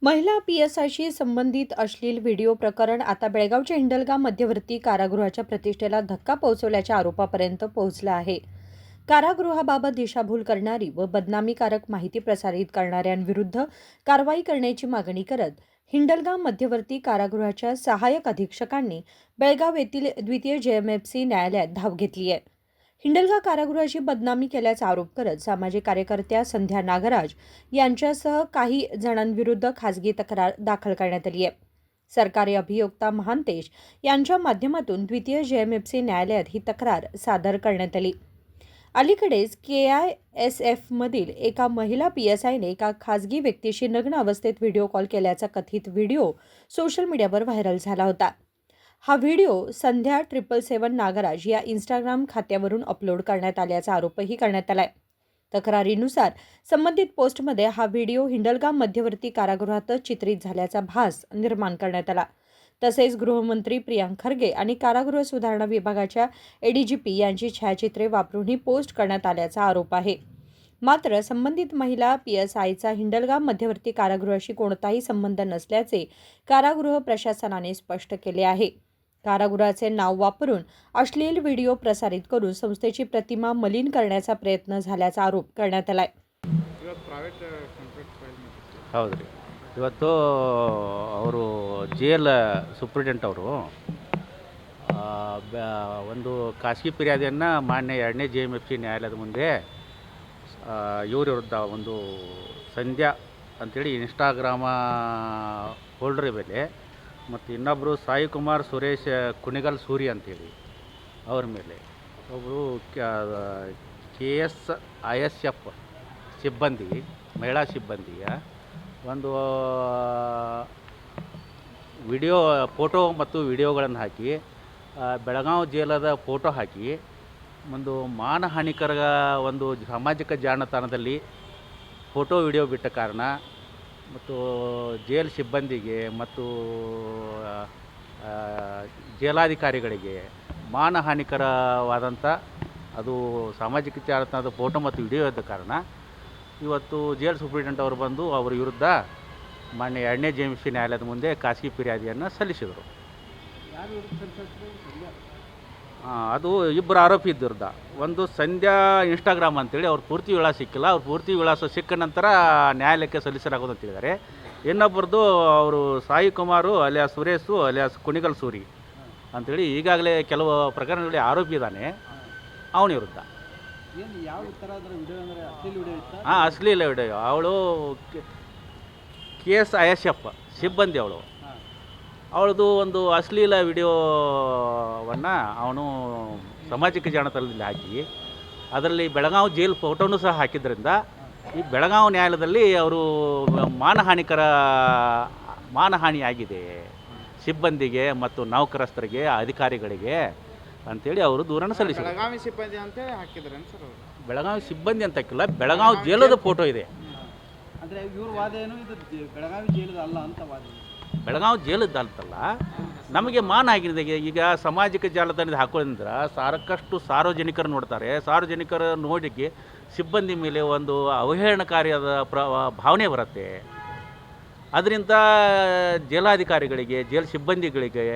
महिला पीएसआयशी संबंधित अश्लील व्हिडिओ प्रकरण आता बेळगावच्या हिंडलगा मध्यवर्ती कारागृहाच्या प्रतिष्ठेला धक्का पोहोचवल्याच्या आरोपापर्यंत पोहोचलं आहे. कारागृहाबाबत दिशाभूल करणारी व बदनामीकारक माहिती प्रसारित करणाऱ्यांविरुद्ध कारवाई करण्याची मागणी करत हिंडलगा मध्यवर्ती कारागृहाच्या सहाय्यक अधीक्षकांनी बेळगाव येथील द्वितीय जेएमएफसी न्यायालयात धाव घेतली आहे. हिंडलगा कारागृहाची बदनामी केल्याचा आरोप करत सामाजिक कार्यकर्त्या संध्या नागराज यांच्यासह काही जणांविरुद्ध खासगी तक्रार दाखल करण्यात आली आहे. सरकारी अभियोक्ता महांतेश यांच्या माध्यमातून द्वितीय जेएमएफसी न्यायालयात ही तक्रार सादर करण्यात आली. अलीकडेच KISFमधील एका महिला PSIने एका खासगी व्यक्तीशी नग्न अवस्थेत व्हिडिओ कॉल केल्याचा कथित व्हिडिओ सोशल मीडियावर व्हायरल झाला होता. हा व्हिडिओ संध्या 777 नागराज या इंस्टाग्राम खात्यावरून अपलोड करण्यात आल्याचा आरोपही करण्यात आलाय. तक्रारीनुसार संबंधित पोस्टमध्ये हा व्हिडिओ हिंडलगा मध्यवर्ती कारागृहातच चित्रित झाल्याचा भास निर्माण करण्यात आला. तसेच गृहमंत्री प्रियांक खरगे आणि कारागृह सुधारणा विभागाच्या ADGP यांची छायाचित्रे वापरून ही पोस्ट करण्यात आल्याचा आरोप आहे. मात्र संबंधित महिला PSIचा हिंडलगा मध्यवर्ती कारागृहाशी कोणताही संबंध नसल्याचे कारागृह प्रशासनाने स्पष्ट केले आहे. कारागृहाचे नाव वापरून अश्लील व्हिडिओ प्रसारित करून संस्थेची प्रतिमा मलिन करण्याचा प्रयत्न झाल्याचा आरोप करण्यात आलाय. ಹೌದ್ರಿ, ಇವತ್ತು ಅವರು ಜೇಲ್ ಸೂಪ್ರಿಡೆಂಟ್ ಅವರು ಒಂದು ಖಾಸಗಿ ಫಿರ್ಯಾದಿಯನ್ನು ಮಾನ್ಯ 2ನೇ JMFC ನ್ಯಾಯಾಲಯದ ಮುಂದೆ ಇವ್ರ ವಿರುದ್ಧ ಒಂದು ಸಂಧ್ಯಾ ಅಂಥೇಳಿ ಇನ್ಸ್ಟಾಗ್ರಾಮ ಹೋಲ್ಡರ್ ಮೇಲೆ ಮತ್ತು ಇನ್ನೊಬ್ಬರು ಸಾಯಿ ಕುಮಾರ್ ಸುರೇಶ್ ಕುಣಿಗಲ್ ಸೂರಿ ಅಂಥೇಳಿ ಅವ್ರ ಮೇಲೆ ಒಬ್ಬರು KSISF ಸಿಬ್ಬಂದಿ ಮಹಿಳಾ ಸಿಬ್ಬಂದಿಯ ಒಂದು ವಿಡಿಯೋ ಫೋಟೋ ಮತ್ತು ವಿಡಿಯೋಗಳನ್ನು ಹಾಕಿ ಬೆಳಗಾವಿ ಜೇಲದ ಫೋಟೋ ಹಾಕಿ ಒಂದು ಮಾನಹಾನಿಕರ ಒಂದು ಸಾಮಾಜಿಕ ಜಾಲತಾಣದಲ್ಲಿ ಫೋಟೋ ವಿಡಿಯೋ ಬಿಟ್ಟ ಕಾರಣ ಮತ್ತು ಜೇಲ್ ಸಿಬ್ಬಂದಿಗೆ ಮತ್ತು ಜೇಲಾಧಿಕಾರಿಗಳಿಗೆ ಮಾನಹಾನಿಕರವಾದಂಥ ಅದು ಸಾಮಾಜಿಕ ಜಾಲತಾಣದ ಫೋಟೋ ಮತ್ತು ವಿಡಿಯೋ ಇದ್ದ ಕಾರಣ ಇವತ್ತು ಜೇಲ್ ಸೂಪ್ರಿಡೆಂಟ್ ಅವರು ಬಂದು ಅವರ ವಿರುದ್ಧ ಮಾನ್ಯ 2ನೇ JMFC ನ್ಯಾಯಾಲಯದ ಮುಂದೆ ಖಾಸಗಿ ಫಿರ್ಯಾದಿಯನ್ನು ಸಲ್ಲಿಸಿದರು. ಅದು ಇಬ್ಬರು ಆರೋಪಿ ವಿರುದ್ಧ ಒಂದು ಸಂಧ್ಯಾ ಇನ್ಸ್ಟಾಗ್ರಾಮ್ ಅಂತೇಳಿ ಅವ್ರ ಪೂರ್ತಿ ವಿಳಾಸ ಸಿಕ್ಕಿಲ್ಲ. ಅವ್ರ ಪೂರ್ತಿ ವಿಳಾಸ ಸಿಕ್ಕ ನಂತರ ನ್ಯಾಯಾಲಯಕ್ಕೆ ಸಲ್ಲಿಸಲಾಗೋದು ಅಂತ ಹೇಳಿದ್ದಾರೆ. ಇನ್ನೊಬ್ಬರದು ಅವರು ಸಾಯಿ ಕುಮಾರು ಅಲಿಯಾಸ್ ಸುರೇಶು ಅಲಿಯಾಸ್ ಕುಣಿಗಲ್ ಸೂರಿ ಅಂಥೇಳಿ ಈಗಾಗಲೇ ಕೆಲವು ಪ್ರಕರಣಗಳಲ್ಲಿ ಆರೋಪಿ ಇದ್ದಾನೆ. ಅವನ ವಿರುದ್ಧ ಅಶ್ಲೀಲ ವಿಡಿಯೋ ಅವಳು KSISF ಸಿಬ್ಬಂದಿ ಅವಳದು ಒಂದು ಅಶ್ಲೀಲ ವಿಡಿಯೋವನ್ನು ಅವನು ಸಾಮಾಜಿಕ ಜಾಲತಾಣದಲ್ಲಿ ಹಾಕಿ ಅದರಲ್ಲಿ ಬೆಳಗಾವಿ ಜೈಲ್ ಫೋಟೋನೂ ಸಹ ಹಾಕಿದ್ದರಿಂದ ಈ ಬೆಳಗಾವಿ ನ್ಯಾಯಾಲಯದಲ್ಲಿ ಅವರು ಮಾನಹಾನಿಯಾಗಿದೆ ಸಿಬ್ಬಂದಿಗೆ ಮತ್ತು ನೌಕರಸ್ಥರಿಗೆ ಅಧಿಕಾರಿಗಳಿಗೆ ಅಂಥೇಳಿ ಅವರು ದೂರನ್ನು ಸಲ್ಲಿಸಿದರು. ಬೆಳಗಾವಿ ಸಿಬ್ಬಂದಿ ಅಂತ ಹಾಕಿದ್ದಾರೆ ಸರ್. ಬೆಳಗಾವಿ ಸಿಬ್ಬಂದಿ ಅಂತ ಹಾಕಿಲ್ಲ, ಬೆಳಗಾವಿ ಜೈಲದ ಫೋಟೋ ಇದೆ. ಅಂದರೆ ಇವ್ರ ವಾದ ಏನು, ಇದು ಬೆಳಗಾವಿ ಜೈಲದ ಅಲ್ಲ ಅಂತ ವಾದ. ಬೆಳಗಾವಿ ಜೈಲದ್ದು ಅಂತಲ್ಲ, ನಮಗೆ ಮಾನ ಆಗಿದೆ. ಈಗ ಸಾಮಾಜಿಕ ಜಾಲತಾಣದ ಹಾಕೋದ್ರಿಂದ ಸಾಕಷ್ಟು ಸಾರ್ವಜನಿಕರು ನೋಡ್ತಾರೆ. ಸಾರ್ವಜನಿಕರ ನೋಡಿಗೆ ಸಿಬ್ಬಂದಿ ಮೇಲೆ ಒಂದು ಅವಹೇಳನಕಾರಿಯಾದ ಭಾವನೆ ಬರುತ್ತೆ. ಅದರಿಂದ ಜೈಲಾಧಿಕಾರಿಗಳಿಗೆ ಜೈಲು ಸಿಬ್ಬಂದಿಗಳಿಗೆ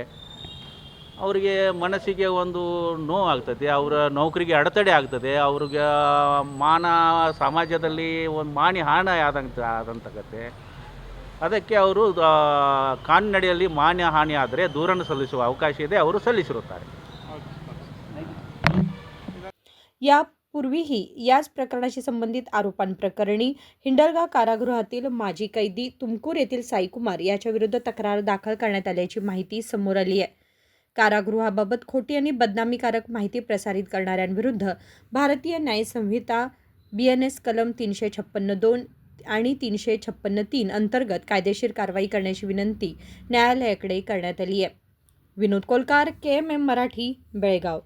ಅವರಿಗೆ ಮನಸ್ಸಿಗೆ ಒಂದು ನೋವಾಗ್ತದೆ, ಅವರ ನೌಕರಿಗೆ ಅಡೆತಡೆ ಆಗ್ತದೆ, ಅವ್ರಿಗೆ ಸಮಾಜದಲ್ಲಿ ಒಂದು ಹಾನಿ ಆದಂತಾಗತ್ತೆ. ಅದಕ್ಕೆ ಅವರು ಕಾನೂನಿನಡಿಯಲ್ಲಿ ಹಾನಿ ಆದರೆ ದೂರನ್ನು ಸಲ್ಲಿಸುವ ಅವಕಾಶ ಇದೆ, ಅವರು ಸಲ್ಲಿಸಿರುತ್ತಾರೆ. यापूर्वीही याच प्रकरणाशी संबंधित आरोपांप्रकरणी हिंडलगा कारागृहातील माजी कैदी तुमकूर येथील साईकुमार याच्याविरुद्ध तक्रार दाखल करण्यात आल्याची माहिती समोर आली आहे. कारागृहाबाबत खोटी आणि बदनामीकारक माहिती प्रसारित करणाऱ्यांविरुद्ध भारतीय न्याय संहिता BNS कलम 356(2) आणि 356(3) अंतर्गत कायदेशीर कारवाई करण्याची विनंती न्यायालयाकडे करण्यात आली आहे. Vinod Kolkar, KMM Marathi, Belgaum.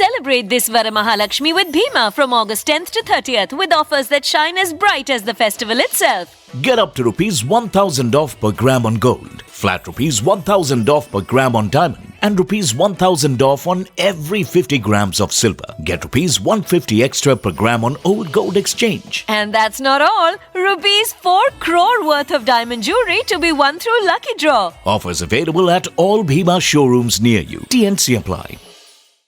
Celebrate this Varamahalakshmi with Bhima from August 10th to 30th with offers that shine as bright as the festival itself. Get up to rupees 1,000 off per gram on gold. Flat ₹1,000 off per gram on diamond and ₹1,000 off on every 50 grams of silver. Get ₹150 extra per gram on old gold exchange. And that's not all. Rupees 4 crore worth of diamond jewelry to be won through lucky draw. Offers available at all Bhima showrooms near you. TNC apply.